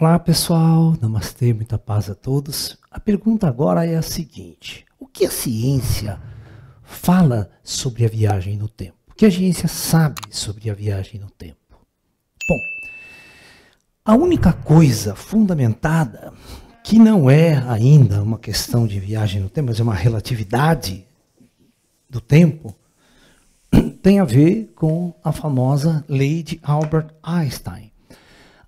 Olá pessoal, namastê, muita paz a todos. A pergunta agora é a seguinte: o que a ciência fala sobre a viagem no tempo? O que a ciência sabe sobre a viagem no tempo? Bom, a única coisa fundamentada, que não é ainda uma questão de viagem no tempo, mas é uma relatividade do tempo, tem a ver com a famosa lei de Albert Einstein.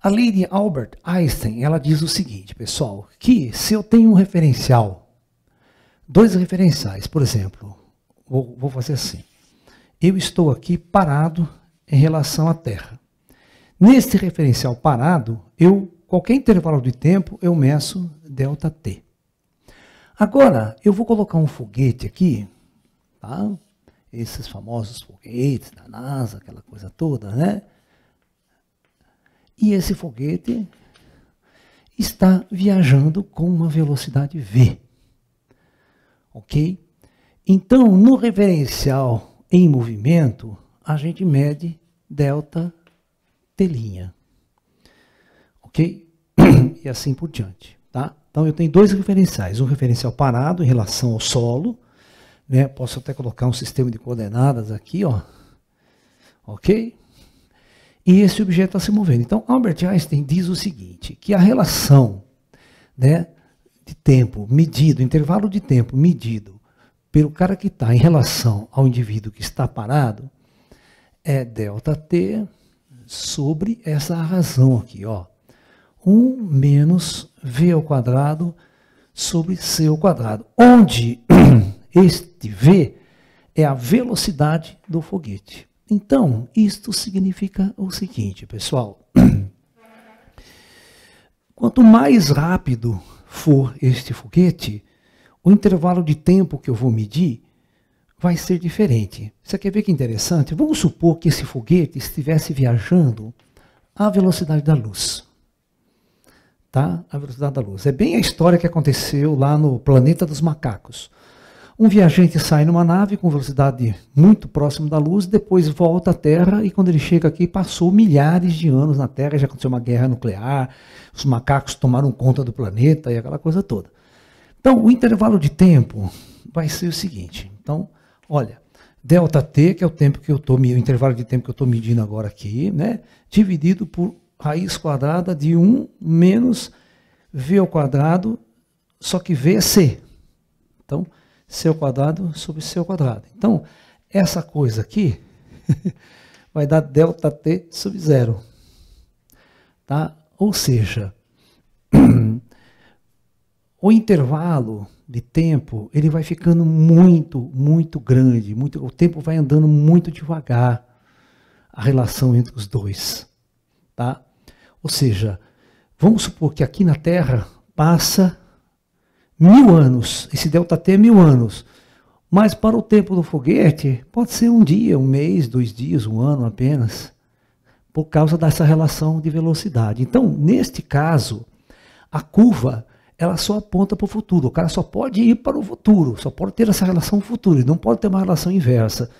A lei de Albert Einstein, ela diz o seguinte, pessoal, que se eu tenho um referencial, dois referenciais, por exemplo, vou fazer assim, eu estou aqui parado em relação à Terra. Neste referencial parado, qualquer intervalo de tempo, eu meço ΔT. Agora, eu vou colocar um foguete aqui, tá? Esses famosos foguetes da NASA, aquela coisa toda, né? E esse foguete está viajando com uma velocidade V. Ok? Então, no referencial em movimento, a gente mede ΔT'. Ok? E assim por diante. Tá? Então, eu tenho dois referenciais. Um referencial parado em relação ao solo. Né? Posso até colocar um sistema de coordenadas aqui. Ó. Ok? E esse objeto está se movendo. Então, Albert Einstein diz o seguinte, que a relação, né, de tempo medido, intervalo de tempo medido pelo cara que está em relação ao indivíduo que está parado, é ΔT sobre essa razão aqui, ó. 1 menos V ao quadrado sobre C ao quadrado, onde este V é a velocidade do foguete. Então, isto significa o seguinte, pessoal. Quanto mais rápido for este foguete, o intervalo de tempo que eu vou medir vai ser diferente. Você quer ver que interessante? Vamos supor que esse foguete estivesse viajando à velocidade da luz. Tá? A velocidade da luz. É bem a história que aconteceu lá no planeta dos macacos. Um viajante sai numa nave com velocidade muito próxima da luz, depois volta à Terra e quando ele chega aqui passou milhares de anos na Terra, já aconteceu uma guerra nuclear, os macacos tomaram conta do planeta e aquela coisa toda. Então, o intervalo de tempo vai ser o seguinte. Então, olha, ΔT, que é o tempo que eu estou, o intervalo de tempo que eu estou medindo agora aqui, né, dividido por raiz quadrada de 1 menos V ao quadrado, só que V é C. Então, C ao quadrado sobre C ao quadrado. Então, essa coisa aqui vai dar ΔT sobre 0. Tá? Ou seja, o intervalo de tempo ele vai ficando muito grande. O tempo vai andando muito devagar, a relação entre os dois. Tá? Ou seja, vamos supor que aqui na Terra passa 1000 anos, esse ΔT é 1000 anos, mas para o tempo do foguete pode ser um dia, um mês, 2 dias, um ano apenas, por causa dessa relação de velocidade. Então, neste caso, a curva ela só aponta para o futuro, o cara só pode ir para o futuro, só pode ter essa relação futuro, ele não pode ter uma relação inversa.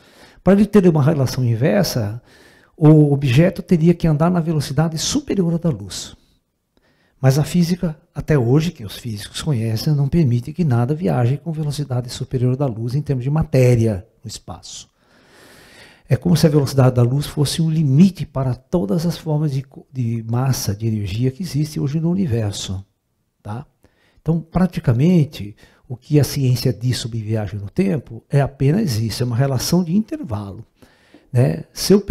Para ele ter uma relação inversa, o objeto teria que andar na velocidade superior à da luz. Mas a física, até hoje, que os físicos conhecem, não permite que nada viaje com velocidade superior da luz em termos de matéria no espaço. É como se a velocidade da luz fosse um limite para todas as formas de massa, de energia que existe hoje no universo. Tá? Então, praticamente, o que a ciência diz sobre viagem no tempo é apenas isso, é uma relação de intervalo. Né? Se eu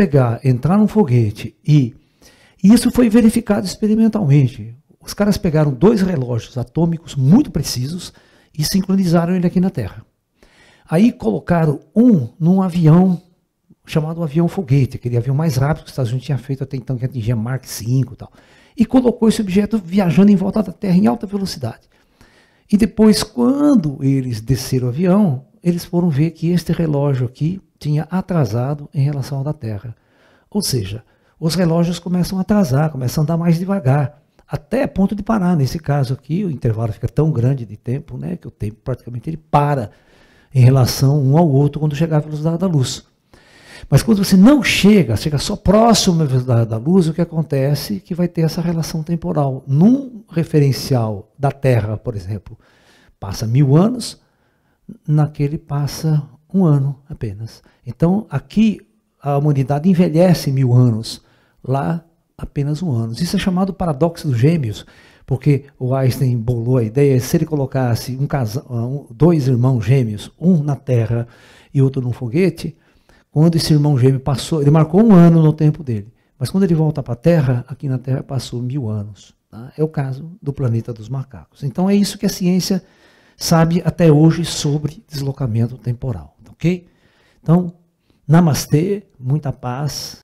entrar num foguete e isso foi verificado experimentalmente. Os caras pegaram 2 relógios atômicos muito precisos e sincronizaram ele aqui na Terra. Aí colocaram um num avião chamado avião foguete, aquele avião mais rápido que os Estados Unidos tinha feito até então, que atingia Mach 5 e tal. E colocou esse objeto viajando em volta da Terra em alta velocidade. E depois, quando eles desceram o avião, eles foram ver que este relógio aqui tinha atrasado em relação ao da Terra. Ou seja, os relógios começam a atrasar, começam a andar mais devagar. Até ponto de parar. Nesse caso aqui, o intervalo fica tão grande de tempo, né, que o tempo praticamente ele para em relação um ao outro quando chegar à velocidade da luz. Mas quando você não chega só próximo da luz, o que acontece é que vai ter essa relação temporal. Num referencial da Terra, por exemplo, passa 1000 anos, naquele passa 1 ano apenas. Então, aqui a humanidade envelhece 1000 anos, lá apenas 1 ano. Isso é chamado paradoxo dos gêmeos, porque o Einstein bolou a ideia, se ele colocasse dois irmãos gêmeos, um na Terra e outro num foguete, quando esse irmão gêmeo passou, ele marcou 1 ano no tempo dele, mas quando ele volta para a Terra, aqui na Terra passou 1000 anos. Tá? É o caso do planeta dos macacos. Então é isso que a ciência sabe até hoje sobre deslocamento temporal. Ok? Então, namastê, muita paz.